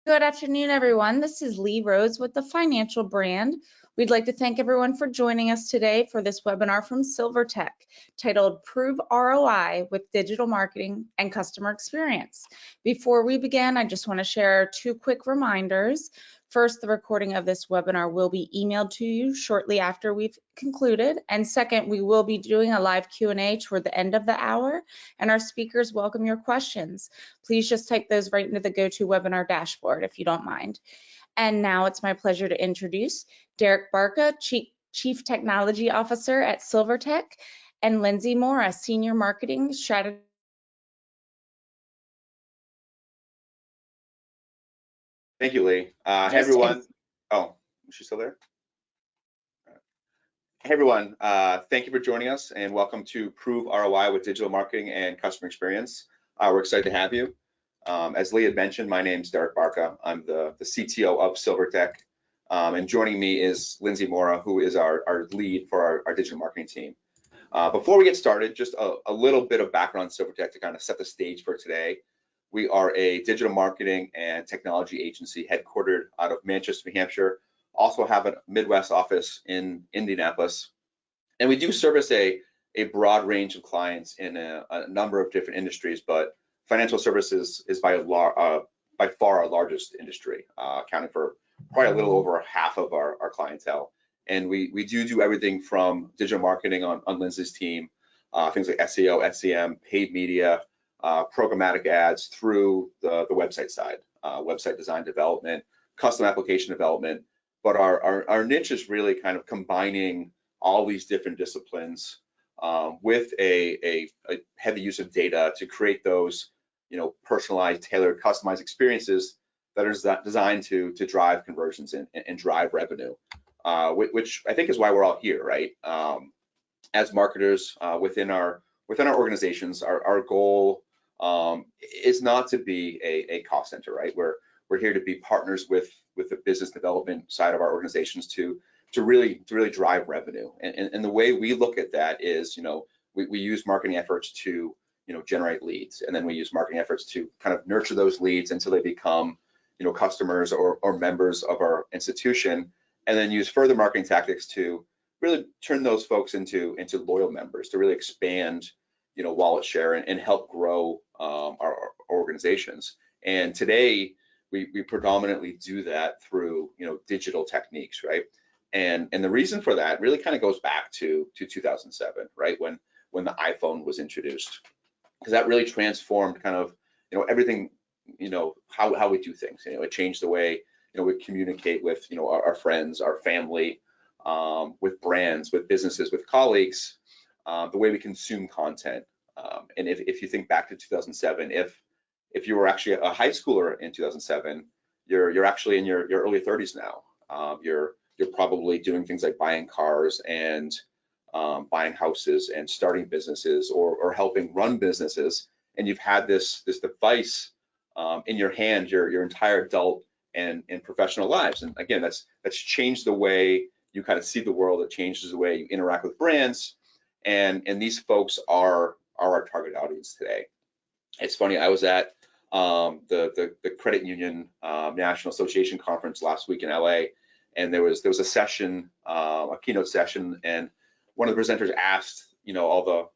Good afternoon, everyone. This is Lee Rose with the Financial Brand. We'd like to thank everyone for joining us today for this webinar from SilverTech titled Prove ROI with Digital Marketing and Customer Experience. Before we begin, I just want to share two quick reminders. First, the recording of this webinar will be emailed to you shortly after we've concluded. And second, we will be doing a live Q&A toward the end of the hour, and our speakers welcome your questions. Please just type those right into the GoToWebinar dashboard if you don't mind. And now it's my pleasure to introduce Derek Barca, Chief Technology Officer at SilverTech, and Lindsay Mora, Senior Marketing Strategist. Thank you, Lee. Hey, everyone. Oh, is she still there? Hey, everyone. Thank you for joining us, and welcome to Prove ROI with Digital Marketing and Customer Experience. We're excited to have you. As Lee had mentioned, my name's Derek Barca. I'm the CTO of SilverTech, and joining me is Lindsay Mora, who is our lead for our digital marketing team. Before we get started, just a little bit of background on SilverTech to kind of set the stage for today. We are a digital marketing and technology agency headquartered out of Manchester, New Hampshire. Also have a Midwest office in Indianapolis. And we do service a broad range of clients in a number of different industries, but financial services is by far our largest industry, accounting for quite a little over half of our clientele. And we do everything from digital marketing on Lindsay's team, things like SEO, SEM, paid media, programmatic ads through the website side, website design development, custom application development. But our niche is really kind of combining all these different disciplines with a heavy use of data to create those, personalized, tailored, customized experiences that are designed to drive conversions and drive revenue, which I think is why we're all here, right? As marketers within our organizations, our goal is not to be a cost center, right? We're here to be partners with the business development side of our organizations to really drive revenue. And the way we look at that is, we use marketing efforts to generate leads, and then we use marketing efforts to kind of nurture those leads until they become customers or members of our institution, and then use further marketing tactics to really turn those folks into loyal members, to really expand wallet share and help grow our organizations. And today we predominantly do that through digital techniques, right? And the reason for that really kind of goes back to 2007, right, when the iPhone was introduced, because that really transformed kind of everything, how we do things. It changed the way we communicate with our friends, our family, with brands, with businesses, with colleagues, the way we consume content. And if you think back to 2007, if you were actually a high schooler in 2007, you're actually in your early 30s now. You're probably doing things like buying cars and buying houses and starting businesses or helping run businesses, and you've had this device in your hand your entire adult and professional lives. And again, that's changed the way you kind of see the world. It changes the way you interact with brands, and these folks are our target audience today. It's funny, I was at the Credit Union National Association conference last week in LA, and there was a session, a keynote session, and one of the presenters asked all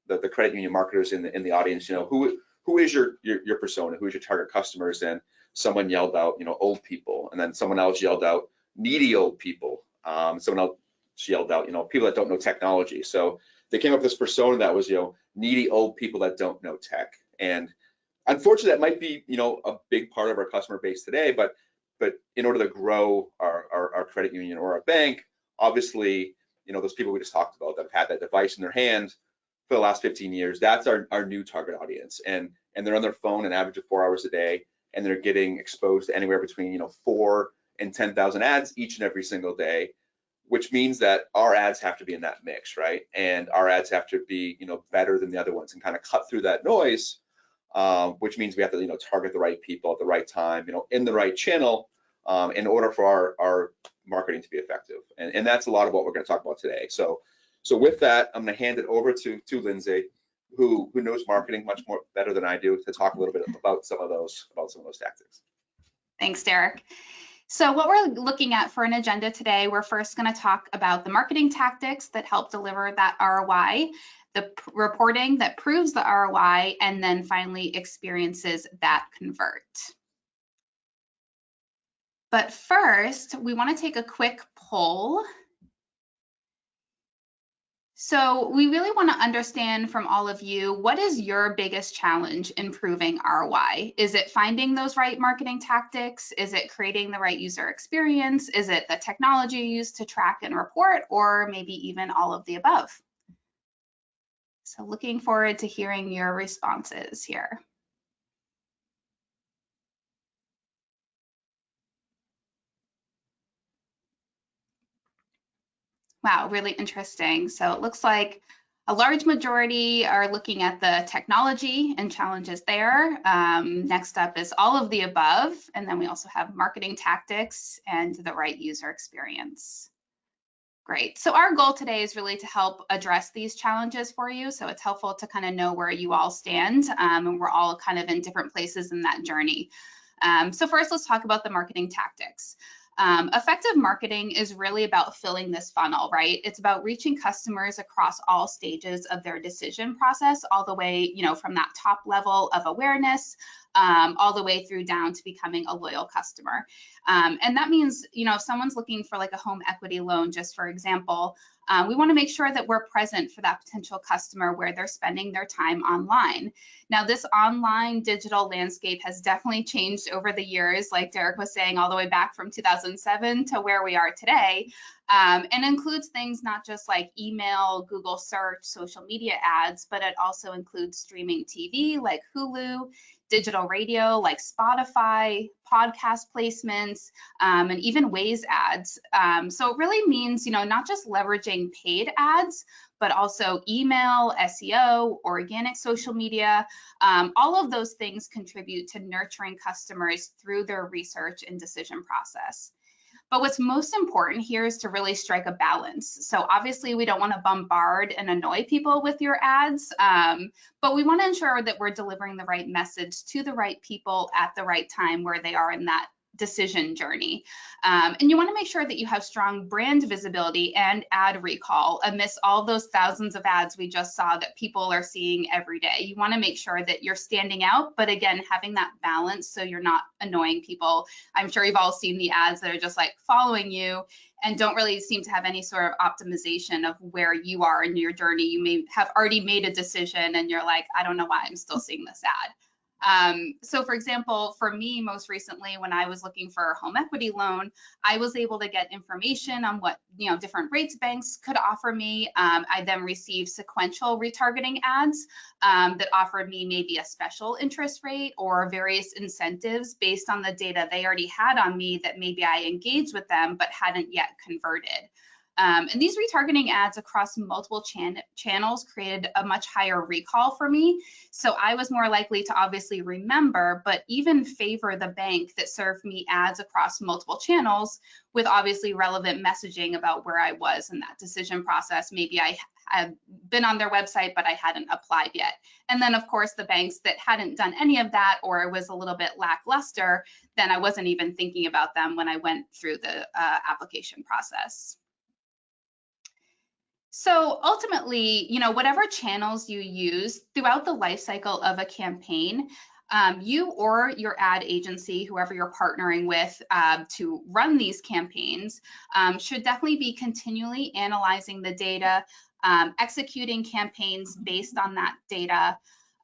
the credit union marketers in the audience, who is your persona, who is your target customers? And someone yelled out, old people, and then someone else yelled out, needy old people. Someone else yelled out, people that don't know technology. So they came up with this persona that was, needy old people that don't know tech. And unfortunately, that might be, a big part of our customer base today. But in order to grow our credit union or our bank, obviously, those people we just talked about that have had that device in their hand for the last 15 years, that's our new target audience. And they're on their phone an average of 4 hours a day, and they're getting exposed to anywhere between 4 and 10,000 ads each and every single day, which means that our ads have to be in that mix, right? And our ads have to be better than the other ones and kind of cut through that noise, which means we have to target the right people at the right time, in the right channel, in order for our marketing to be effective. And that's a lot of what we're going to talk about today. So with that, I'm going to hand it over to Lindsay, who knows marketing much more better than I do, to talk a little bit about some of those tactics. Thanks, Derek. So what we're looking at for an agenda today, we're first going to talk about the marketing tactics that help deliver that ROI, the reporting that proves the ROI, and then finally experiences that convert. But first, we want to take a quick poll. So we really want to understand from all of you, what is your biggest challenge in proving ROI? Is it finding those right marketing tactics? Is it creating the right user experience? Is it the technology used to track and report, or maybe even all of the above? So looking forward to hearing your responses here. Wow, really interesting. So it looks like a large majority are looking at the technology and challenges there. Next up is all of the above, and then we also have marketing tactics and the right user experience. Great. So our goal today is really to help address these challenges for you. So it's helpful to kind of know where you all stand, and we're all kind of in different places in that journey. So first, let's talk about the marketing tactics. Effective marketing is really about filling this funnel, right? It's about reaching customers across all stages of their decision process, all the way, from that top level of awareness, all the way through down to becoming a loyal customer. And that means, if someone's looking for like a home equity loan, just for example, we want to make sure that we're present for that potential customer where they're spending their time online. Now, this online digital landscape has definitely changed over the years, like Derek was saying, all the way back from 2007 to where we are today, and includes things not just like email, Google search, social media ads, but it also includes streaming TV like Hulu, digital radio like Spotify, podcast placements, and even Waze ads. So it really means, not just leveraging paid ads, but also email, SEO, organic social media. All of those things contribute to nurturing customers through their research and decision process. But what's most important here is to really strike a balance. So obviously we don't want to bombard and annoy people with your ads, but we want to ensure that we're delivering the right message to the right people at the right time where they are in that decision journey. And you want to make sure that you have strong brand visibility and ad recall amidst all those thousands of ads we just saw that people are seeing every day. You want to make sure that you're standing out, but again, having that balance so you're not annoying people. I'm sure you've all seen the ads that are just like following you and don't really seem to have any sort of optimization of where you are in your journey. You may have already made a decision and you're like, I don't know why I'm still seeing this ad. So for example, for me, most recently, when I was looking for a home equity loan, I was able to get information on what, different rates banks could offer me. I then received sequential retargeting ads that offered me maybe a special interest rate or various incentives based on the data they already had on me that maybe I engaged with them but hadn't yet converted. And these retargeting ads across multiple channels created a much higher recall for me. So I was more likely to obviously remember, but even favor the bank that served me ads across multiple channels with obviously relevant messaging about where I was in that decision process. Maybe I had been on their website, but I hadn't applied yet. And then of course, the banks that hadn't done any of that or it was a little bit lackluster, then I wasn't even thinking about them when I went through the application process. So ultimately, whatever channels you use throughout the life cycle of a campaign, you or your ad agency, whoever you're partnering with to run these campaigns, should definitely be continually analyzing the data, executing campaigns based on that data,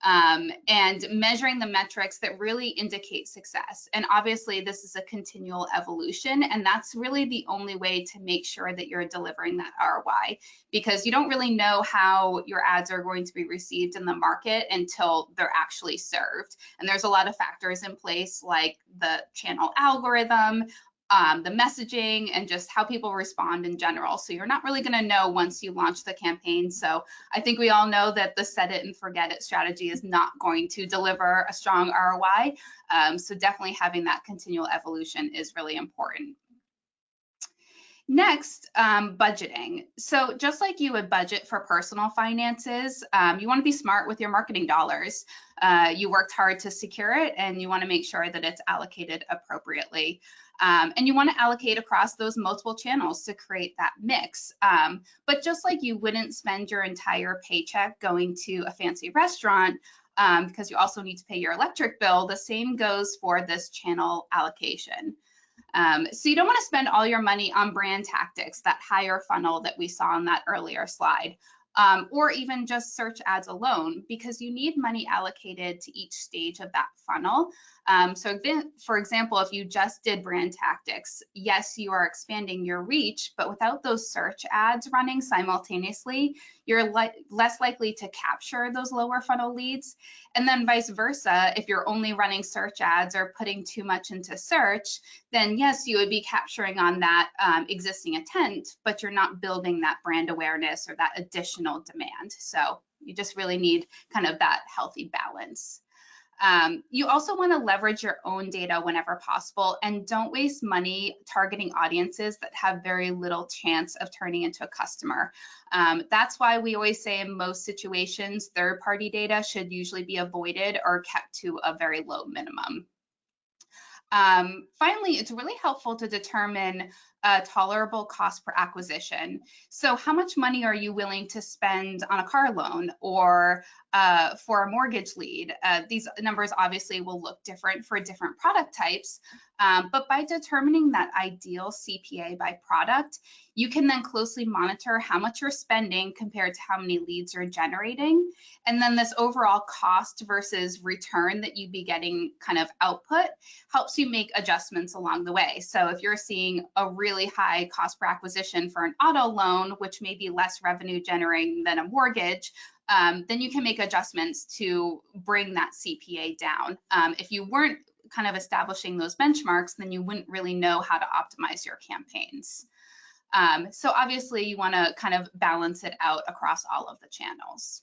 and measuring the metrics that really indicate success. And obviously this is a continual evolution, and that's really the only way to make sure that you're delivering that ROI, because you don't really know how your ads are going to be received in the market until they're actually served. And there's a lot of factors in place like the channel algorithm, the messaging, and just how people respond in general. So you're not really going to know once you launch the campaign. So I think we all know that the set it and forget it strategy is not going to deliver a strong ROI. So definitely having that continual evolution is really important. Next, budgeting. So just like you would budget for personal finances, you want to be smart with your marketing dollars. You worked hard to secure it, and you want to make sure that it's allocated appropriately. And you want to allocate across those multiple channels to create that mix. But just like you wouldn't spend your entire paycheck going to a fancy restaurant, because you also need to pay your electric bill, the same goes for this channel allocation. So you don't want to spend all your money on brand tactics, that higher funnel that we saw on that earlier slide, or even just search ads alone, because you need money allocated to each stage of that funnel. So for example, if you just did brand tactics, yes, you are expanding your reach, but without those search ads running simultaneously, you're less likely to capture those lower funnel leads. And then vice versa, if you're only running search ads or putting too much into search, then yes, you would be capturing on that existing intent, but you're not building that brand awareness or that additional demand. So you just really need kind of that healthy balance. You also want to leverage your own data whenever possible, and don't waste money targeting audiences that have very little chance of turning into a customer. That's why we always say in most situations, third-party data should usually be avoided or kept to a very low minimum. Finally, it's really helpful to determine a tolerable cost per acquisition. So how much money are you willing to spend on a car loan or for a mortgage lead? These numbers obviously will look different for different product types, but by determining that ideal CPA by product, you can then closely monitor how much you're spending compared to how many leads you're generating. And then this overall cost versus return that you'd be getting kind of output helps you make adjustments along the way. So if you're seeing a really high cost per acquisition for an auto loan, which may be less revenue generating than a mortgage, then you can make adjustments to bring that CPA down. If you weren't kind of establishing those benchmarks, then you wouldn't really know how to optimize your campaigns. So obviously you want to kind of balance it out across all of the channels.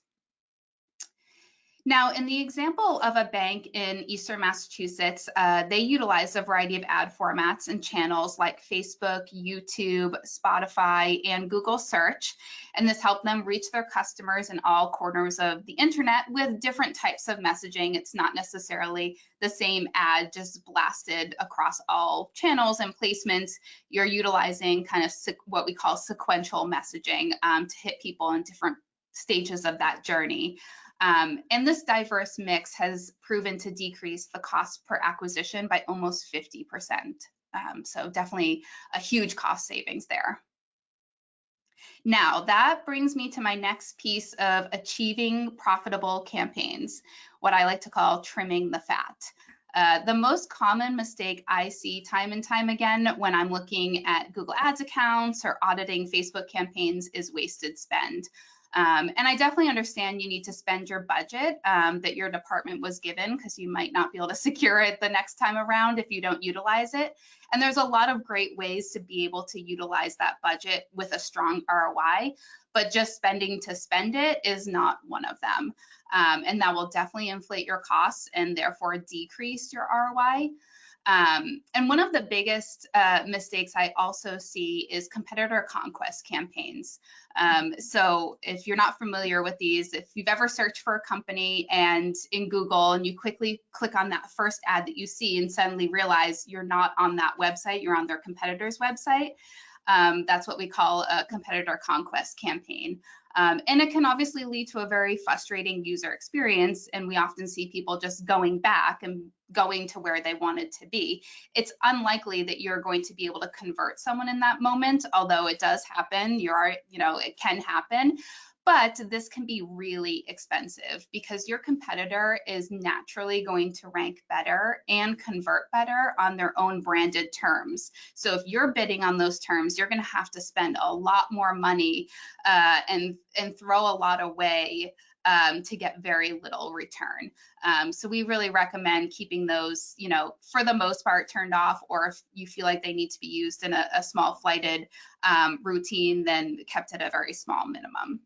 Now, in the example of a bank in Eastern Massachusetts, they utilize a variety of ad formats and channels like Facebook, YouTube, Spotify, and Google Search. And this helped them reach their customers in all corners of the internet with different types of messaging. It's not necessarily the same ad just blasted across all channels and placements. You're utilizing kind of what we call sequential messaging to hit people in different stages of that journey. And this diverse mix has proven to decrease the cost per acquisition by almost 50%. So definitely a huge cost savings there. Now, that brings me to my next piece of achieving profitable campaigns, what I like to call trimming the fat. The most common mistake I see time and time again when I'm looking at Google Ads accounts or auditing Facebook campaigns is wasted spend. And I definitely understand you need to spend your budget that your department was given, because you might not be able to secure it the next time around if you don't utilize it. And there's a lot of great ways to be able to utilize that budget with a strong ROI, but just spending to spend it is not one of them. And that will definitely inflate your costs and therefore decrease your ROI. And one of the biggest mistakes I also see is competitor conquest campaigns. So if you're not familiar with these, if you've ever searched for a company and in Google and you quickly click on that first ad that you see and suddenly realize you're not on that website, you're on their competitor's website, that's what we call a competitor conquest campaign. And it can obviously lead to a very frustrating user experience, and we often see people just going back and going to where they wanted to be. It's unlikely that you're going to be able to convert someone in that moment, although it does happen. It can happen. But this can be really expensive because your competitor is naturally going to rank better and convert better on their own branded terms. So if you're bidding on those terms, you're going to have to spend a lot more money and throw a lot away to get very little return. So we really recommend keeping those, for the most part turned off, or if you feel like they need to be used in a small flighted routine, then kept at a very small minimum.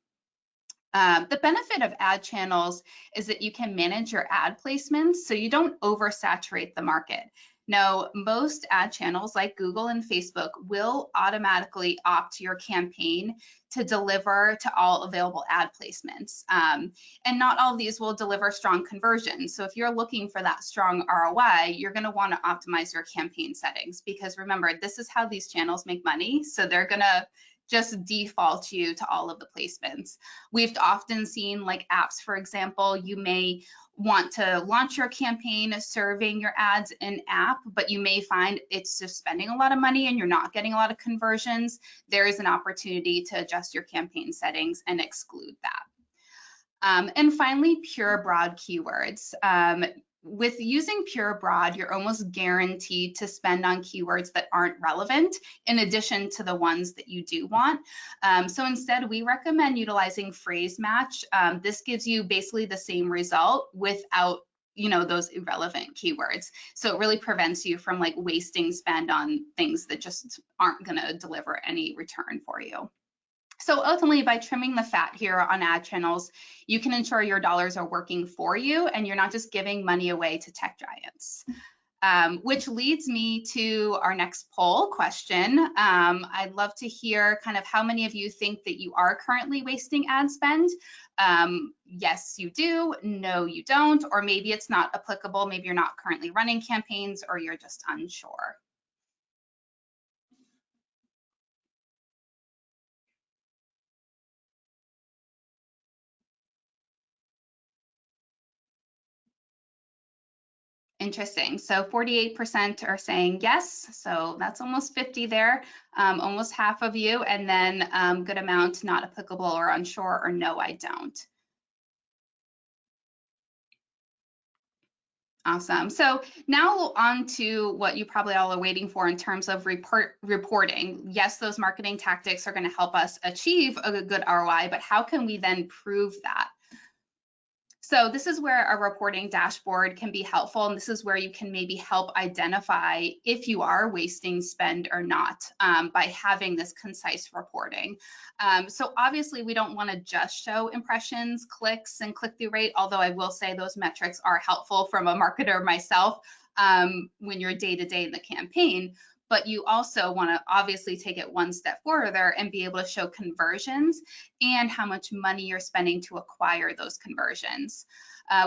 The benefit of ad channels is that you can manage your ad placements so you don't oversaturate the market. No, most ad channels like Google and Facebook will automatically opt your campaign to deliver to all available ad placements. And not all of these will deliver strong conversions. So if you're looking for that strong ROI, you're going to want to optimize your campaign settings, because remember, this is how these channels make money. So they're going to just default you to all of the placements. We've often seen, like apps, for example, you may want to launch your campaign serving your ads in app, but you may find it's just spending a lot of money and you're not getting a lot of conversions. There is an opportunity to adjust your campaign settings and exclude that. And finally, pure broad keywords. With using pure broad, you're almost guaranteed to spend on keywords that aren't relevant in addition to the ones that you do want. So instead, we recommend utilizing phrase match. This gives you basically the same result without those irrelevant keywords. So it really prevents you from like wasting spend on things that just aren't going to deliver any return for you. So ultimately, by trimming the fat here on ad channels, you can ensure your dollars are working for you and you're not just giving money away to tech giants. Which leads me to our next poll question. I'd love to hear kind of how many of you think that you are currently wasting ad spend. Yes, you do. No, you don't. Or maybe it's not applicable. Maybe you're not currently running campaigns or you're just unsure. Interesting. So 48% are saying yes. So that's almost 50 there, almost half of you. And then good amount not applicable or unsure or no, I don't. Awesome. So now on to what you probably all are waiting for in terms of reporting. Yes, those marketing tactics are going to help us achieve a good ROI, but how can we then prove that? So this is where a reporting dashboard can be helpful, and this is where you can maybe help identify if you are wasting spend or not by having this concise reporting. So obviously we don't want to just show impressions, clicks, and click-through rate, although I will say those metrics are helpful from a marketer myself when you're day-to-day in the campaign. But you also want to obviously take it one step further and be able to show conversions and how much money you're spending to acquire those conversions.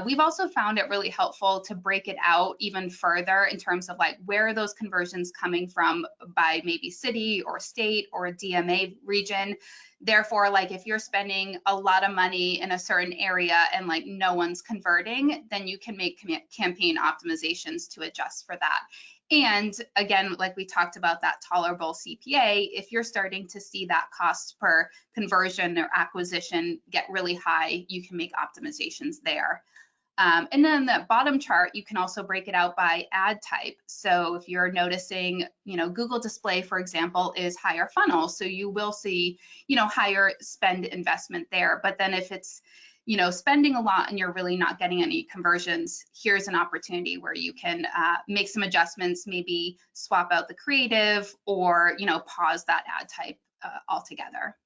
We've also found it really helpful to break it out even further in terms of like where are those conversions coming from by maybe city or state or DMA region. Therefore, like if you're spending a lot of money in a certain area and like no one's converting, then you can make campaign optimizations to adjust for that. And again, like we talked about that tolerable CPA, if you're starting to see that cost per conversion or acquisition get really high, you can make optimizations there. And then the bottom chart, you can also break it out by ad type. So if you're noticing, Google display, for example, is higher funnel. So you will see, higher spend investment there. But then if it's, spending a lot and you're really not getting any conversions, here's an opportunity where you can make some adjustments, maybe swap out the creative or, pause that ad type altogether.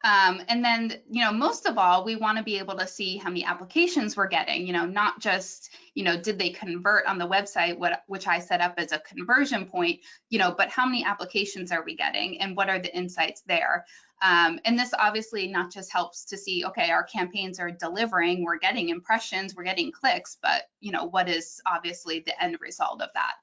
And then, most of all, we want to be able to see how many applications we're getting, not just, did they convert on the website, which I set up as a conversion point, but how many applications are we getting and what are the insights there? And this obviously not just helps to see, okay, our campaigns are delivering, we're getting impressions, we're getting clicks, but, what is obviously the end result of that?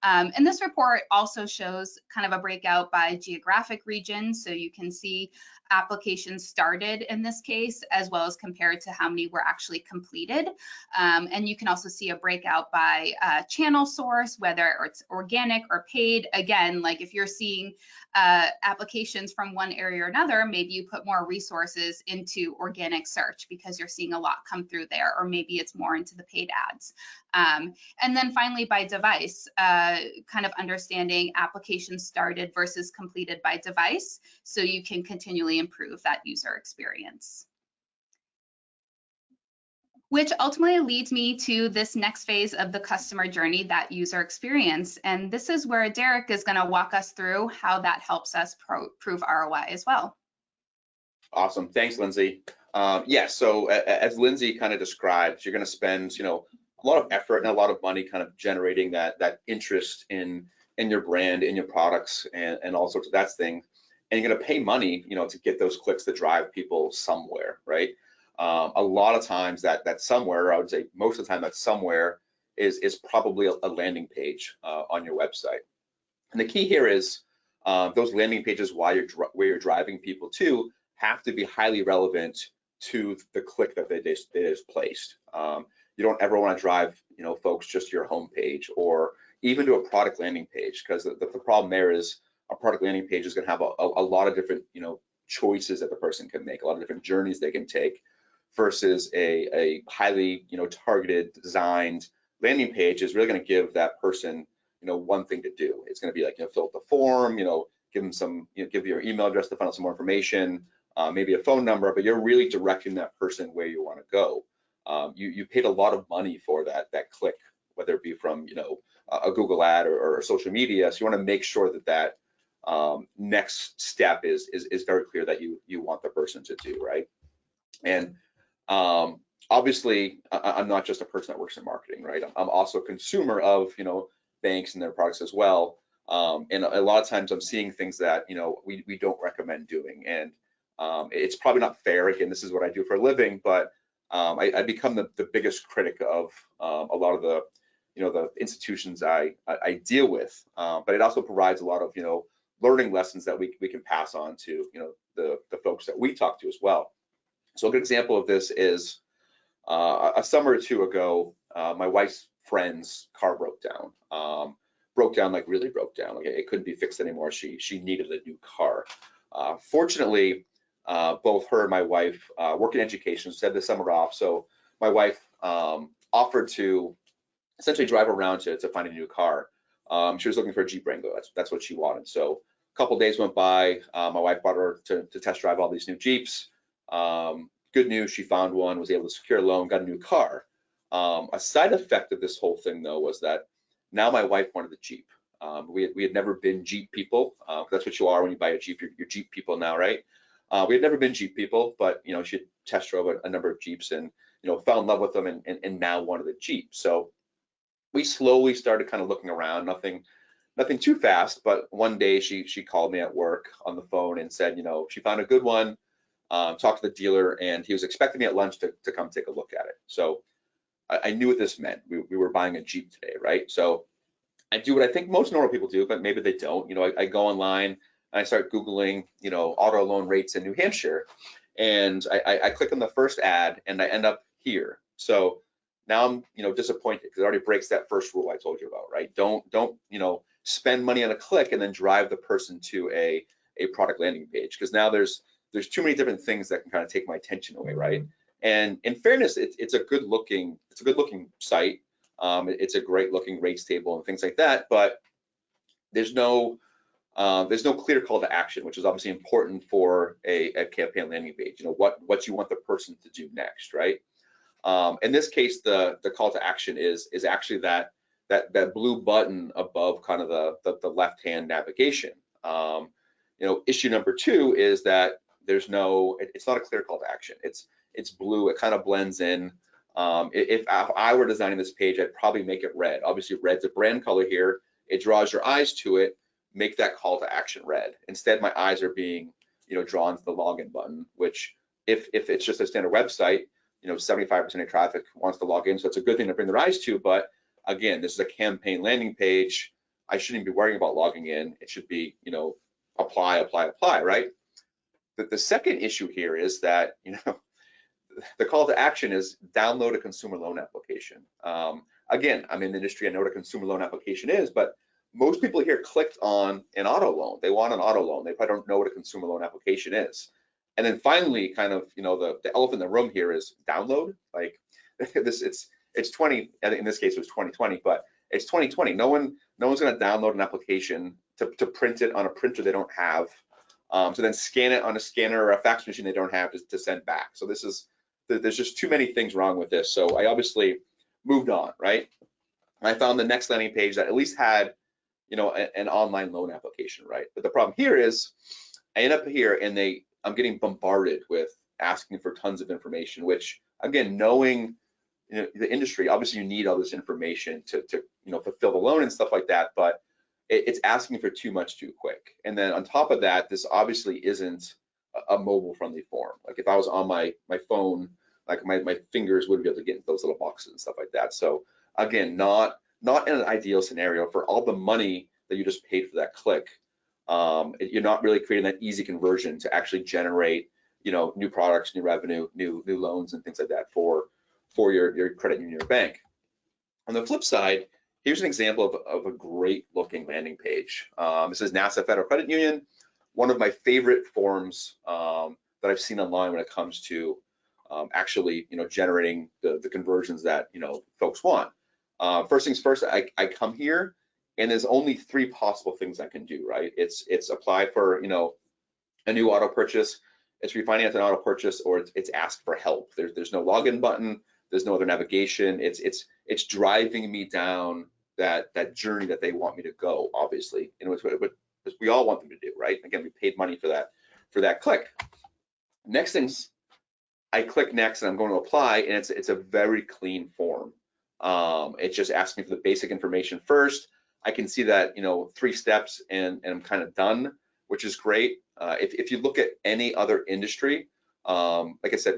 And this report also shows kind of a breakout by geographic region. So you can see applications started in this case, as well as compared to how many were actually completed. And you can also see a breakout by channel source, whether it's organic or paid. Again, like if you're seeing applications from one area or another, maybe you put more resources into organic search because you're seeing a lot come through there, or maybe it's more into the paid ads. And then finally by device, kind of understanding applications started versus completed by device, so you can continually improve that user experience. Which ultimately leads me to this next phase of the customer journey, that user experience. And this is where Derek is going to walk us through how that helps us prove ROI as well. Awesome. Thanks, Lindsay. So as Lindsay kind of described, you're going to spend, lot of effort and a lot of money kind of generating that interest in your brand, in your products, and all sorts of that thing. And you're going to pay money, to get those clicks to drive people somewhere, right? A lot of times that somewhere, I would say most of the time that somewhere is probably a landing page on your website. And the key here is those landing pages where you're driving people to have to be highly relevant to the click that they just placed. You don't ever want to drive, folks just to your home page or even to a product landing page, because the problem there is a product landing page is going to have a lot of different, choices that the person can make, a lot of different journeys they can take, versus a highly, targeted, designed landing page is really going to give that person, one thing to do. It's going to be like, fill out the form, give them some, give your email address to find out some more information, maybe a phone number, but you're really directing that person where you want to go. You paid a lot of money for that click, whether it be from, a Google ad or social media. So you want to make sure that next step is very clear that you want the person to do, right? And obviously, I'm not just a person that works in marketing, right? I'm also a consumer of, banks and their products as well. And a lot of times I'm seeing things that, we don't recommend doing. And it's probably not fair. Again, this is what I do for a living, but I become the biggest critic of a lot of the, the institutions I deal with. But it also provides a lot of, learning lessons that we can pass on to, the folks that we talk to as well. So a good example of this is a summer or two ago, my wife's friend's car broke down. Like really broke down. Like it couldn't be fixed anymore. She needed a new car. Fortunately, both her and my wife work in education, so had the summer off. So my wife offered to essentially drive around to find a new car. She was looking for a Jeep Wrangler. That's what she wanted. So a couple days went by. My wife brought her to test drive all these new Jeeps. Good news, she found one, was able to secure a loan, got a new car. A side effect of this whole thing, though, was that now my wife wanted the Jeep. We had never been Jeep people. That's what you are when you buy a Jeep. You're Jeep people now, right? We had never been Jeep people, but she had test drove a number of Jeeps and fell in love with them and now wanted the Jeep. So we slowly started kind of looking around. Nothing too fast, but one day she called me at work on the phone and said, she found a good one. Talked to the dealer, and he was expecting me at lunch to come take a look at it. So I knew what this meant. We were buying a Jeep today, right? So I do what I think most normal people do, but maybe they don't. I go online and I start Googling, auto loan rates in New Hampshire, and I click on the first ad and I end up here. So now I'm, disappointed because it already breaks that first rule I told you about, right? Don't spend money on a click and then drive the person to a product landing page, because now there's too many different things that can kind of take my attention away, right? And in fairness, it's a good looking site. It's a great looking rates table and things like that, but there's no clear call to action, which is obviously important for a campaign landing page. What you want the person to do next, right? In this case, the call to action is actually that blue button above kind of the left-hand navigation. Issue number two is that it's not a clear call to action. It's blue. It kind of blends in. If I were designing this page, I'd probably make it red. Obviously, red's a brand color here. It draws your eyes to it. Make that call to action red. Instead, my eyes are being, drawn to the login button, which if it's just a standard website, 75% of traffic wants to log in, so it's a good thing to bring their eyes to. But again, this is a campaign landing page. I shouldn't be worrying about logging in. It should be, apply, right? The second issue here is that, the call to action is download a consumer loan application. Again, I'm in the industry, I know what a consumer loan application is, but most people here clicked on an auto loan. They want an auto loan. They probably don't know what a consumer loan application is. And then finally, kind of, the elephant in the room here is download. Like this, it's 20. I think in this case it was 2020, but it's 2020. No one's going to download an application to print it on a printer they don't have, to then scan it on a scanner or a fax machine they don't have to send back. So there's just too many things wrong with this. So I obviously moved on, right? And I found the next landing page that at least had, an online loan application, right? But the problem here is I end up here and I'm getting bombarded with asking for tons of information, which again, knowing the industry, obviously you need all this information to fulfill the loan and stuff like that, but it's asking for too much too quick. And then on top of that, this obviously isn't a mobile friendly form. Like if I was on my phone, like my fingers wouldn't be able to get into those little boxes and stuff like that. So again, not in an ideal scenario for all the money that you just paid for that click. You're not really creating that easy conversion to actually generate, new products, new revenue, new loans and things like that for your credit union or bank. On the flip side, here's an example of a great looking landing page. This is NASA Federal Credit Union, one of my favorite forms that I've seen online when it comes to actually, generating the conversions that, folks want. First things first, I come here and there's only 3 possible things I can do, right? It's apply for, a new auto purchase, it's refinance an auto purchase, or it's ask for help. There's no login button, there's no other navigation. It's driving me down that journey that they want me to go, obviously. It's what we all want them to do, right? Again, we paid money for that click. Next things, I click next and I'm going to apply, and it's a very clean form. It just asks me for the basic information first. I can see that 3 steps and I'm kind of done, which is great. If you look at any other industry, like I said,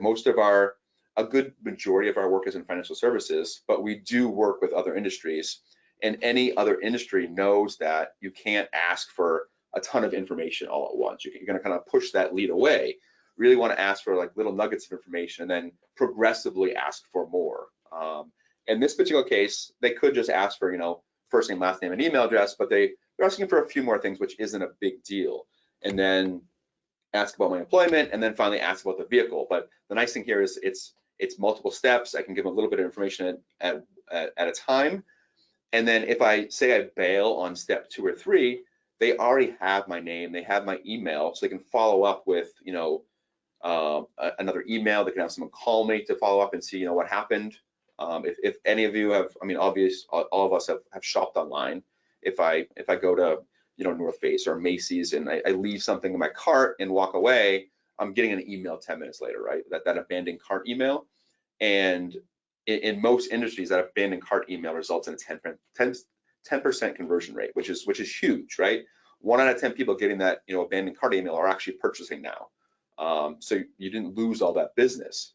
a good majority of our work is in financial services, but we do work with other industries, and any other industry knows that you can't ask for a ton of information all at once. You're going to kind of push that lead away. Really want to ask for like little nuggets of information and then progressively ask for more. In this particular case, they could just ask for, first name, last name, and email address, but they're asking for a few more things, which isn't a big deal. And then ask about my employment, and then finally ask about the vehicle. But the nice thing here is it's multiple steps. I can give them a little bit of information at a time. And then if I say I bail on step 2 or 3, they already have my name, they have my email, so they can follow up with, another email. They can have someone call me to follow up and see, what happened. If any of you have, all of us have shopped online. If I go to, North Face or Macy's and I leave something in my cart and walk away, I'm getting an email 10 minutes later, right? That abandoned cart email. And in most industries, that abandoned cart email results in a 10% conversion rate, which is huge, right? 1 out of 10 people getting that, abandoned cart email are actually purchasing now. So you didn't lose all that business.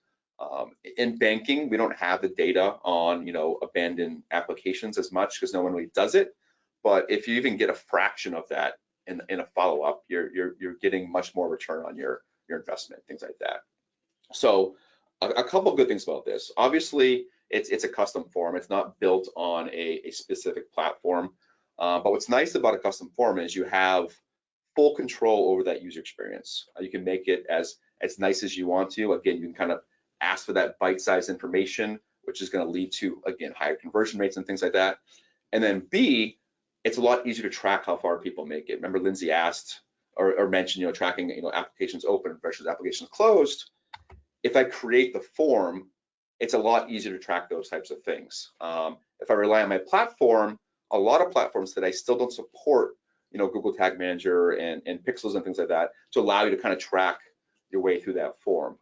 In banking, we don't have the data on, abandoned applications as much because no one really does it. But if you even get a fraction of that in a follow-up, you're getting much more return on your investment, things like that. So a couple of good things about this. Obviously, it's a custom form. It's not built on a specific platform. But what's nice about a custom form is you have full control over that user experience. You can make it as nice as you want to. Again, you can kind of ask for that bite-sized information, which is going to lead to, again, higher conversion rates and things like that. And then B, it's a lot easier to track how far people make it. Remember, Lindsay asked or mentioned, tracking, applications open versus applications closed. If I create the form, it's a lot easier to track those types of things. If I rely on my platform, a lot of platforms today still don't support, Google Tag Manager and pixels and things like that to allow you to kind of track your way through that form.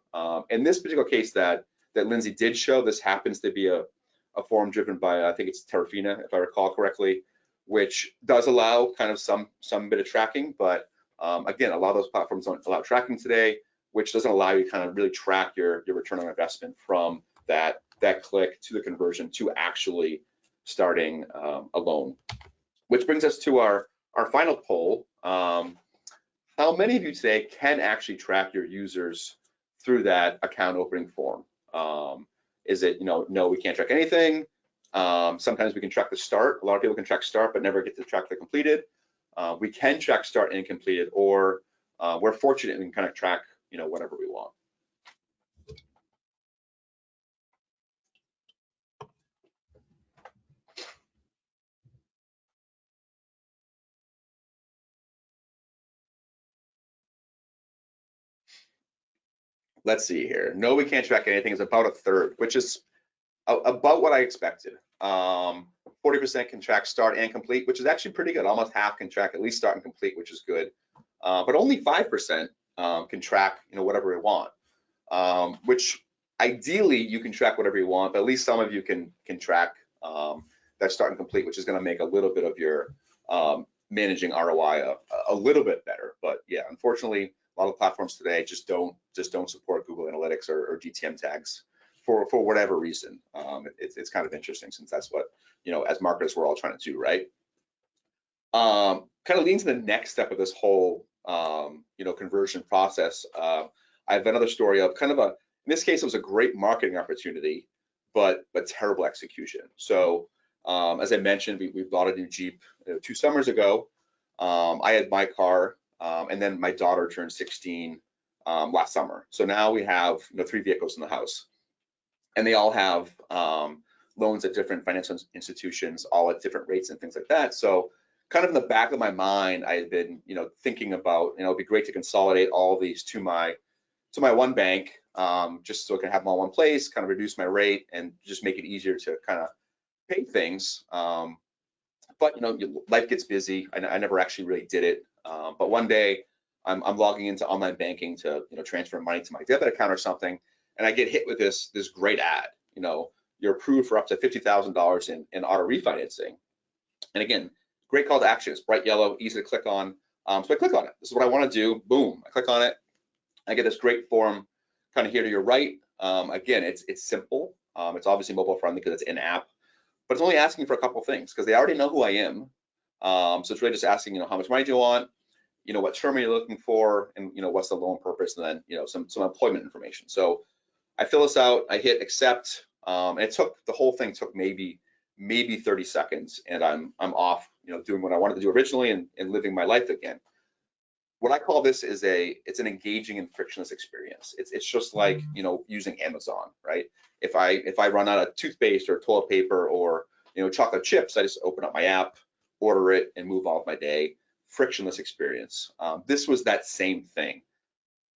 In this particular case that Lindsay did show, this happens to be a form driven by, I think it's Terrafina, if I recall correctly, which does allow kind of some bit of tracking, but again, a lot of those platforms don't allow tracking today, which doesn't allow you to kind of really track your return on investment from that click to the conversion to actually starting a loan. Which brings us to our final poll. How many of you today can actually track your users through that account opening form? Is it, no, we can't track anything. Sometimes we can track the start. A lot of people can track start, but never get to track the completed. We can track start and completed, or we're fortunate we can kind of track, whatever we want. Let's see here. No, we can't track anything is about a third, which is about what I expected. 40% can track start and complete, which is actually pretty good. Almost half can track at least start and complete, which is good. But only 5% can track, whatever we want, which ideally, you can track whatever you want, but at least some of you can track that start and complete, which is going to make a little bit of your managing ROI a little bit better. But yeah, unfortunately, a lot of platforms today just don't support Google Analytics or GTM tags for whatever reason. It's kind of interesting, since that's what, as marketers, we're all trying to do, right? Kind of leading to the next step of this whole conversion process. I have another story of kind of in this case, it was a great marketing opportunity, but terrible execution. So as I mentioned, we bought a new Jeep 2 summers ago. I had my car, and then my daughter turned 16 last summer. So now we have 3 vehicles in the house, and they all have loans at different financial institutions, all at different rates and things like that. So kind of in the back of my mind, I had been thinking about, it'd be great to consolidate all these to my one bank, just so I can have them all in one place, kind of reduce my rate and just make it easier to kind of pay things. But life gets busy. I never actually really did it. But one day I'm logging into online banking to transfer money to my debit account or something, and I get hit with this great ad. You're approved for up to $50,000 in auto refinancing. And again, great call to action. It's bright yellow, easy to click on. So I click on it. This is what I want to do. Boom, I click on it. I get this great form kind of here to your right. Again, it's simple. It's obviously mobile friendly because it's in-app, but it's only asking for a couple of things because they already know who I am. So it's really just asking, how much money do you want? What term are you looking for? And, what's the loan purpose? And then, some employment information. So I fill this out, I hit accept. And the whole thing took maybe 30 seconds, and I'm off, doing what I wanted to do originally and living my life again. What I call this is it's an engaging and frictionless experience. It's just like, using Amazon, right? If I run out of toothpaste or toilet paper or, chocolate chips, I just open up my app, order it, and move on with my day. Frictionless experience. This was that same thing.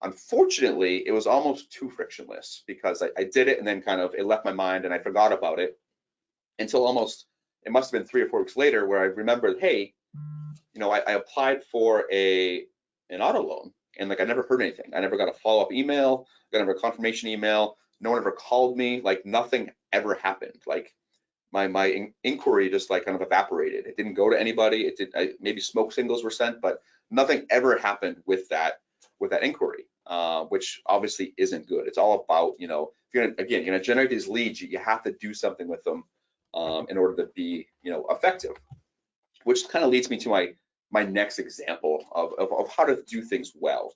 Unfortunately, it was almost too frictionless because I did it and then kind of it left my mind and I forgot about it until it must have been 3 or 4 weeks later where I remembered, hey, I applied for an auto loan, and like I never heard anything. I never got a follow-up email, got never a confirmation email. No one ever called me. Like nothing ever happened. Like my inquiry just like kind of evaporated. It didn't go to anybody. Maybe smoke signals were sent, but nothing ever happened with that inquiry, which obviously isn't good. It's all about, if you're gonna generate these leads, you have to do something with them in order to be, effective. Which kind of leads me to my next example of how to do things well.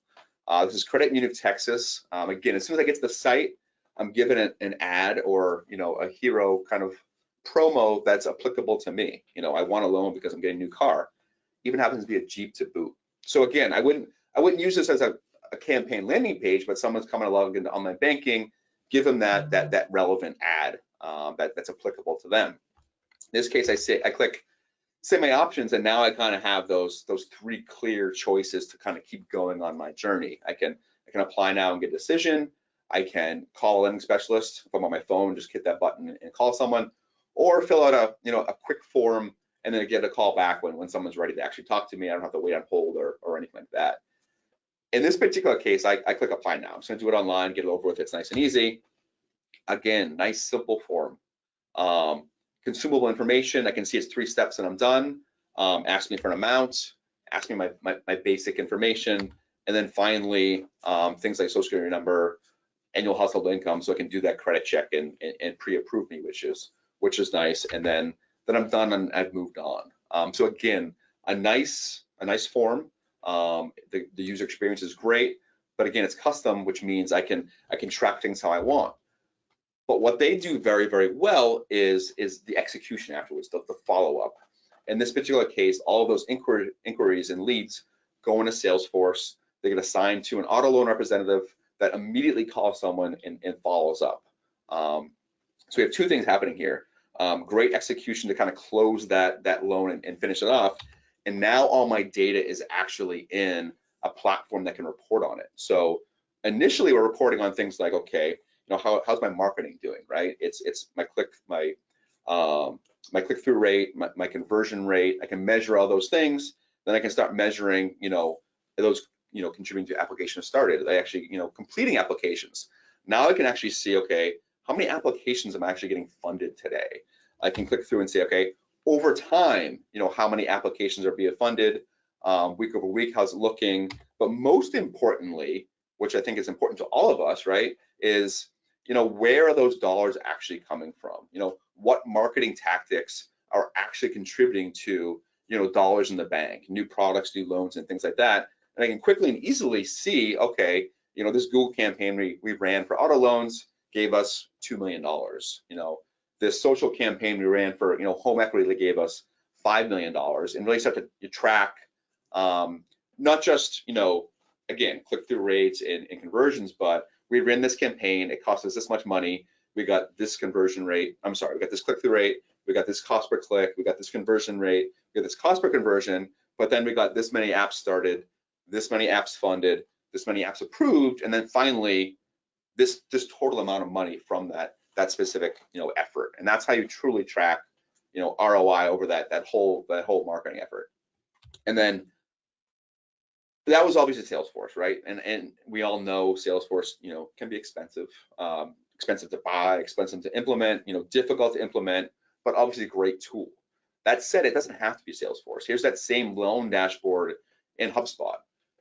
This is Credit Union of Texas. Again, as soon as I get to the site, I'm given an ad or a hero kind of promo that's applicable to me. I want a loan because I'm getting a new car. Even happens to be a Jeep to boot. So again, I wouldn't use this as a campaign landing page, but someone's coming to log into online banking, give them that relevant ad that's applicable to them. In this case, I click say my options, and now I kind of have those 3 clear choices to kind of keep going on my journey. I can apply now and get a decision. I can call a lending specialist if I'm on my phone, just hit that button and call someone, or fill out a quick form and then get a call back when someone's ready to actually talk to me. I don't have to wait on hold or anything like that. In this particular case, I click apply now. I'm just gonna do it online, get it over with. It's nice and easy. Again, nice simple form. Consumable information, I can see it's 3 steps and I'm done. Ask me for an amount, ask me my basic information, and then finally things like social security number, annual household income, so I can do that credit check and pre-approve me, which is nice. And then I'm done and I've moved on. So again, a nice form. The user experience is great, but again, it's custom, which means I can track things how I want. But what they do very, very well is the execution afterwards, the follow-up. In this particular case, all of those inquiries and leads go into Salesforce. They get assigned to an auto loan representative that immediately calls someone and follows up. So we have 2 things happening here. Great execution to kind of close that loan and finish it off. And now all my data is actually in a platform that can report on it. So initially we're reporting on things like, okay, how's my marketing doing, right? It's my click-through rate, my conversion rate. I can measure all those things. Then I can start measuring, those, contributing to applications started. Are they actually, completing applications? Now I can actually see, okay, how many applications am I actually getting funded today? I can click through and say, okay, over time, how many applications are being funded, week over week, how's it looking? But most importantly, which I think is important to all of us, right, is, where are those dollars actually coming from? What marketing tactics are actually contributing to, dollars in the bank, new products, new loans, and things like that. And I can quickly and easily see, okay, this Google campaign we ran for auto loans gave us $2 million. This social campaign we ran for, home equity that gave us $5 million, and really start to track not just, again, click-through rates and conversions, but we ran this campaign, it cost us this much money, we got this conversion rate, we got this click-through rate, we got this cost per click, we got this conversion rate, we got this cost per conversion, but then we got this many apps started, this many apps funded, this many apps approved, and then finally, this total amount of money from that specific effort. And that's how you truly track ROI over that whole marketing effort. And then that was obviously Salesforce, right? And we all know Salesforce can be expensive, expensive to buy, expensive to implement, difficult to implement, but obviously a great tool. That said, it doesn't have to be Salesforce. Here's that same loan dashboard in HubSpot.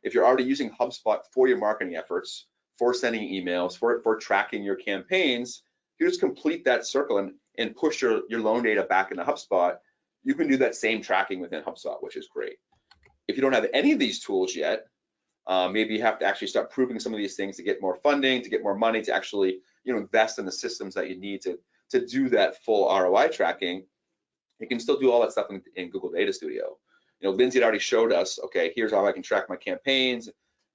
If you're already using HubSpot for your marketing efforts, for sending emails, for tracking your campaigns, you just complete that circle and push your loan data back into HubSpot. You can do that same tracking within HubSpot, which is great. If you don't have any of these tools yet, maybe you have to actually start proving some of these things to get more funding, to get more money, to actually invest in the systems that you need to do that full ROI tracking. You can still do all that stuff in Google Data Studio. Lindsay had already showed us, okay, here's how I can track my campaigns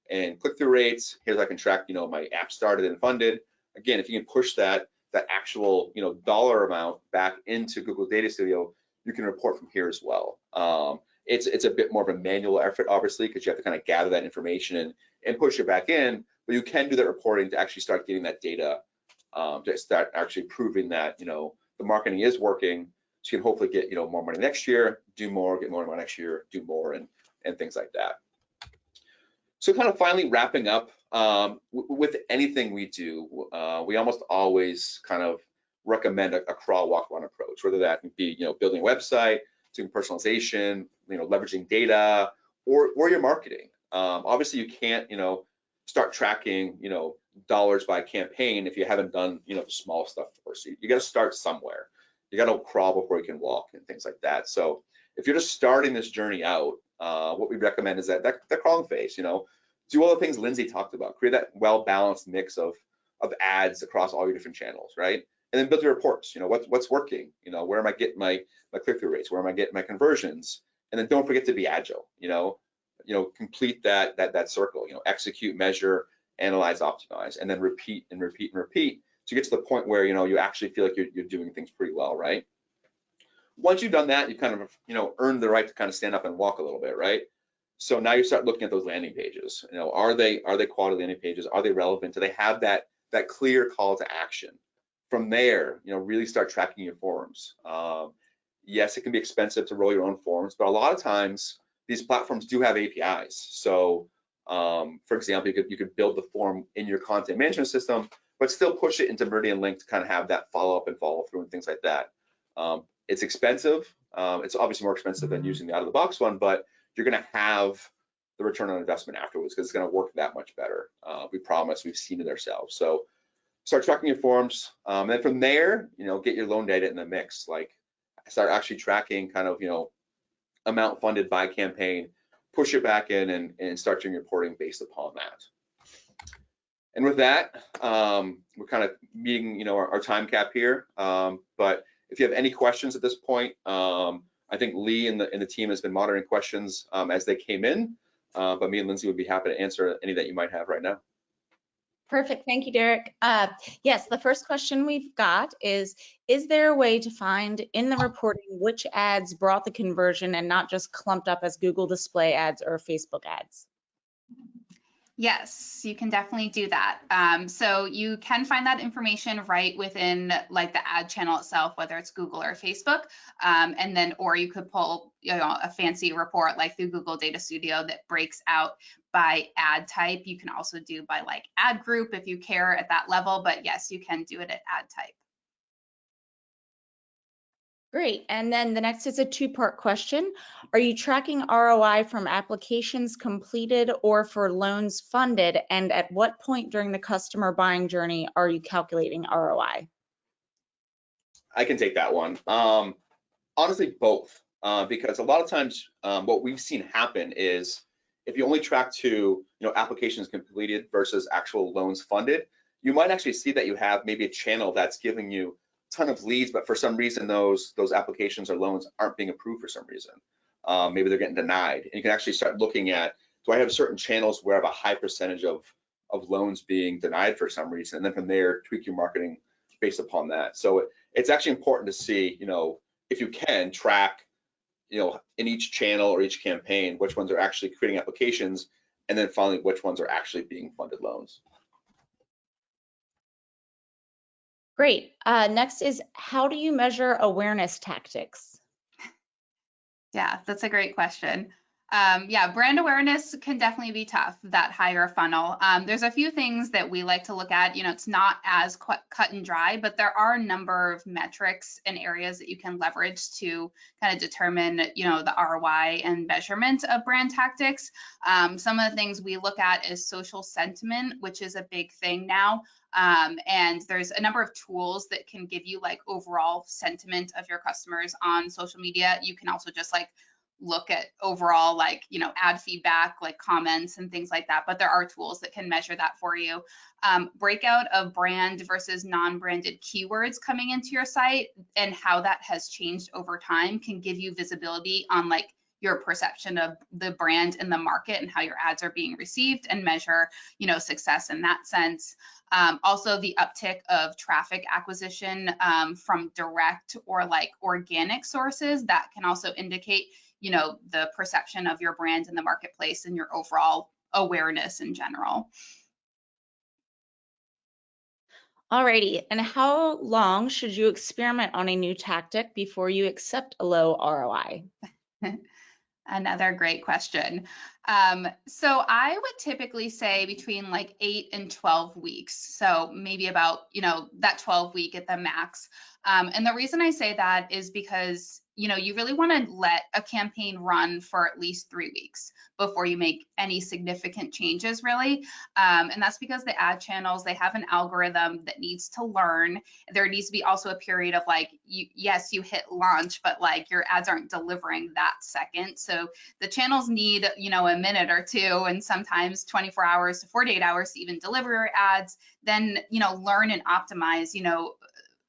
and click-through rates. Here's how I can track, my app started and funded. Again, if you can push that actual, dollar amount back into Google Data Studio, you can report from here as well. It's a bit more of a manual effort, obviously, because you have to kind of gather that information and push it back in, but you can do that reporting to actually start getting that data, to start actually proving that, the marketing is working. So you can hopefully get, more money next year, do more, get more money next year, do more, and things like that. So kind of finally wrapping up, with anything we do, we almost always kind of recommend a crawl, walk, run approach, whether that be, building a website, doing personalization, leveraging data, or your marketing. Obviously you can't, start tracking, dollars by campaign if you haven't done, the small stuff first. So you got to start somewhere. You got to crawl before you can walk and things like that. So if you're just starting this journey out, what we recommend is that crawling phase, do all the things Lindsay talked about, create that well-balanced mix of ads across all your different channels, right? And then build your reports, what's working, where am I getting my click-through rates, where am I getting my conversions? And then don't forget to be agile, complete that circle, execute, measure, analyze, optimize, and then repeat and repeat and repeat to get to the point where, you actually feel like you're doing things pretty well, right? Once you've done that, you kind of, earned the right to kind of stand up and walk a little bit, right? So now you start looking at those landing pages. Are they quality landing pages? Are they relevant? Do they have that clear call to action? From there, really start tracking your forms. Yes, it can be expensive to roll your own forms, but a lot of times these platforms do have APIs. So, for example, you could build the form in your content management system, but still push it into Meridian Link to kind of have that follow up and follow through and things like that. It's expensive. It's obviously more expensive than using the out of the box one, but you're going to have the return on investment afterwards because it's going to work that much better. We promise. We've seen it ourselves. So start tracking your forms, and then from there, get your loan data in the mix. Like start actually tracking kind of, amount funded by campaign, push it back in and start doing reporting based upon that. And with that, we're kind of meeting, our time cap here. But if you have any questions at this point, I think Lee and the team has been monitoring questions as they came in, but me and Lindsay would be happy to answer any that you might have right now. Perfect. Thank you, Derek. Yes, the first question we've got is there a way to find in the reporting which ads brought the conversion and not just clumped up as Google display ads or Facebook ads? Yes, you can definitely do that. So you can find that information right within like the ad channel itself, whether it's Google or Facebook. And then, or you could pull, a fancy report like through Google Data Studio that breaks out by ad type. You can also do by like ad group if you care at that level, but yes, you can do it at ad type. Great. And then the next is a two-part question. Are you tracking ROI from applications completed or for loans funded? And at what point during the customer buying journey are you calculating ROI? I can take that one. Honestly, both, because a lot of times what we've seen happen is if you only track to applications completed versus actual loans funded, you might actually see that you have maybe a channel that's giving you a ton of leads, but for some reason those applications or loans aren't being approved for some reason. Maybe they're getting denied, and you can actually start looking at, do I have certain channels where I have a high percentage of loans being denied for some reason, and then from there tweak your marketing based upon that. So it's actually important to see, if you can track, in each channel or each campaign, which ones are actually creating applications, and then finally, which ones are actually being funded loans. Great. Next is, how do you measure awareness tactics? Yeah, that's a great question. Yeah, brand awareness can definitely be tough, that higher funnel. There's a few things that we like to look at. It's not as cut and dry, but there are a number of metrics and areas that you can leverage to kind of determine, the ROI and measurement of brand tactics. Some of the things we look at is social sentiment, which is a big thing now. And there's a number of tools that can give you like overall sentiment of your customers on social media. You can also just like look at overall like ad feedback, like comments and things like that, but there are tools that can measure that for you. Breakout of brand versus non-branded keywords coming into your site and how that has changed over time can give you visibility on like your perception of the brand in the market and how your ads are being received, and measure success in that sense. Also the uptick of traffic acquisition from direct or like organic sources, that can also indicate the perception of your brand in the marketplace and your overall awareness in general. Alrighty, and how long should you experiment on a new tactic before you accept a low ROI? Another great question. So I would typically say between like 8 and 12 weeks. So maybe about, that 12 week at the max. And the reason I say that is because, you really want to let a campaign run for at least 3 weeks before you make any significant changes, really. And that's because the ad channels, they have an algorithm that needs to learn. There needs to be also a period of like, yes, you hit launch, but like your ads aren't delivering that second. So the channels need, a minute or two, and sometimes 24 hours to 48 hours to even deliver your ads. Then, learn and optimize,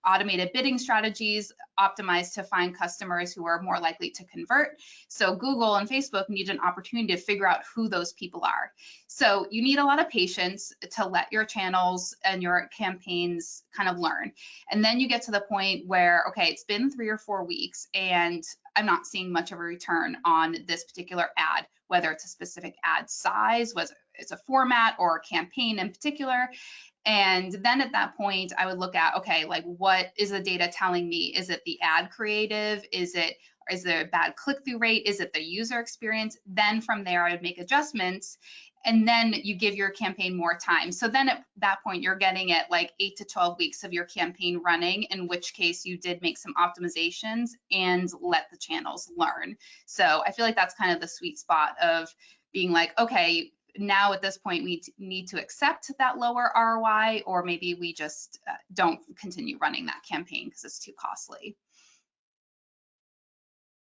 automated bidding strategies, optimized to find customers who are more likely to convert. So Google and Facebook need an opportunity to figure out who those people are. So you need a lot of patience to let your channels and your campaigns kind of learn. And then you get to the point where, okay, it's been 3 or 4 weeks and I'm not seeing much of a return on this particular ad, whether it's a specific ad size, whether it's a format or a campaign in particular. And then at that point, I would look at, okay, like what is the data telling me? Is it the ad creative? Is there a bad click-through rate? Is it the user experience? Then from there, I would make adjustments. And then you give your campaign more time. So then at that point, you're getting at like 8 to 12 weeks of your campaign running, in which case you did make some optimizations and let the channels learn. So I feel like that's kind of the sweet spot of being like, okay, now at this point we need to accept that lower ROI, or maybe we just don't continue running that campaign because it's too costly.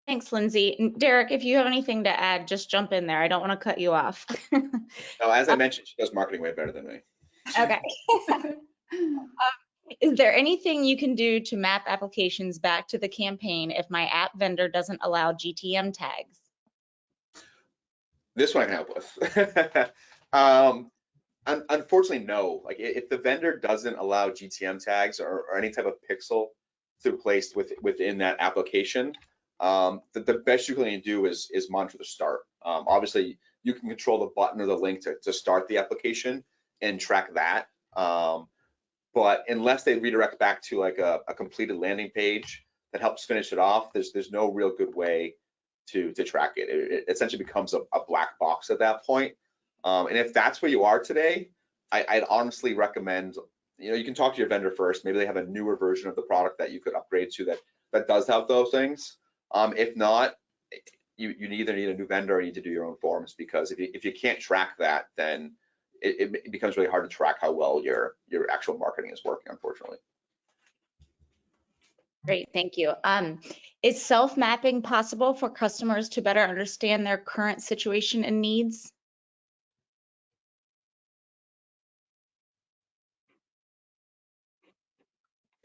Thanks, Lindsay. And Derek, if you have anything to add, just jump in there. I don't want to cut you off. No, as I mentioned, she does marketing way better than me. Okay. Is there anything you can do to map applications back to the campaign if my app vendor doesn't allow GTM tags? This one I can help with. Unfortunately, no. Like if the vendor doesn't allow GTM tags or any type of pixel to be placed within that application, the best you can do is monitor the start. Obviously, you can control the button or the link to start the application and track that. But unless they redirect back to like a completed landing page that helps finish it off, there's no real good way to track it. It essentially becomes a black box at that point. And if that's where you are today, I'd honestly recommend, you can talk to your vendor first. Maybe they have a newer version of the product that you could upgrade to that does have those things. If not, you either need a new vendor or you need to do your own forms, because if you can't track that, then it becomes really hard to track how well your actual marketing is working, unfortunately. Great, thank you. Is self-mapping possible for customers to better understand their current situation and needs?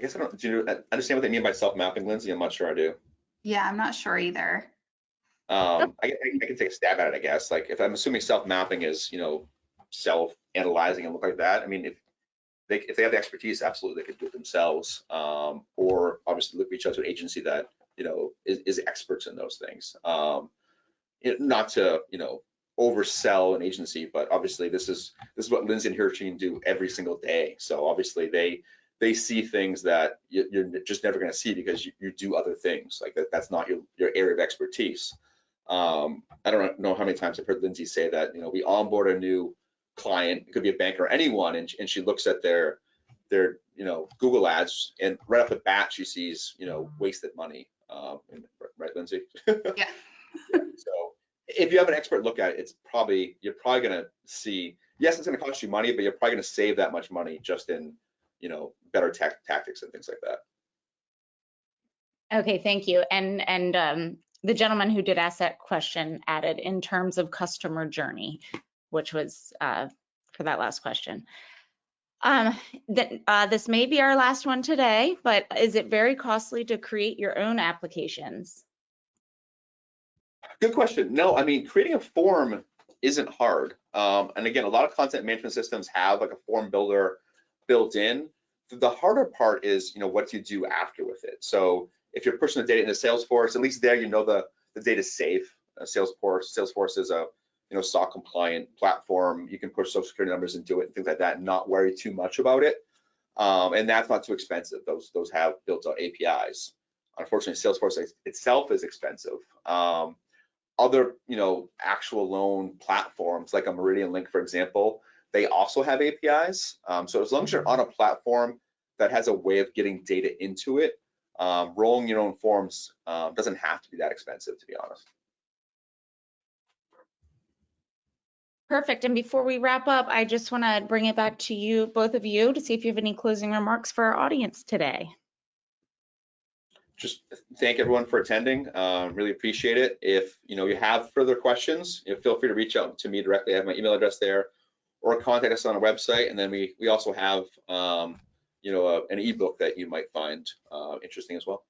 I guess do you understand what they mean by self-mapping, Lindsay? I'm not sure I do. Yeah, I'm not sure either. I can take a stab at it, I guess. Like, if I'm assuming self-mapping is, self-analyzing and look like that. I mean, if they have the expertise, absolutely they could do it themselves, or obviously reach out to an agency that is experts in those things. Not to oversell an agency, but obviously this is what Lindsay and her team do every single day. So obviously they see things that you're just never going to see because you do other things. Like that's not your area of expertise. I don't know how many times I've heard Lindsay say that, we onboard a new client, it could be a bank or anyone, and she looks at their Google ads, and right off the bat she sees wasted money. Right, Lindsay? Yeah. So if you have an expert look at it, you're probably going to see, yes, it's going to cost you money, but you're probably going to save that much money just in better tactics and things like that. Okay, thank you. And the gentleman who did ask that question added in terms of customer journey, which was for that last question. This may be our last one today, but is it very costly to create your own applications? Good question. No, I mean, creating a form isn't hard. And again, a lot of content management systems have like a form builder built in. The harder part is, what do you do after with it? So if you're pushing the data into Salesforce, at least there, the data's safe. Salesforce is a SOC compliant platform. You can push social security numbers into it and things like that and not worry too much about it. And that's not too expensive. Those have built out APIs. Unfortunately, Salesforce itself is expensive. Other, actual loan platforms like a Meridian Link, for example, they also have APIs. So as long as you're on a platform that has a way of getting data into it, rolling your own forms doesn't have to be that expensive, to be honest. Perfect. And before we wrap up, I just want to bring it back to you, both of you, to see if you have any closing remarks for our audience today. Just thank everyone for attending. Really appreciate it. If you have further questions, feel free to reach out to me directly. I have my email address there, or contact us on our website. And then we also have an ebook that you might find interesting as well.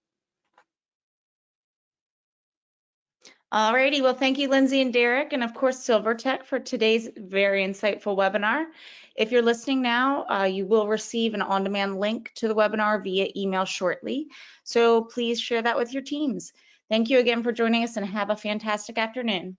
Alrighty, well, thank you, Lindsay and Derek, and of course, SilverTech for today's very insightful webinar. If you're listening now, you will receive an on-demand link to the webinar via email shortly. So please share that with your teams. Thank you again for joining us and have a fantastic afternoon.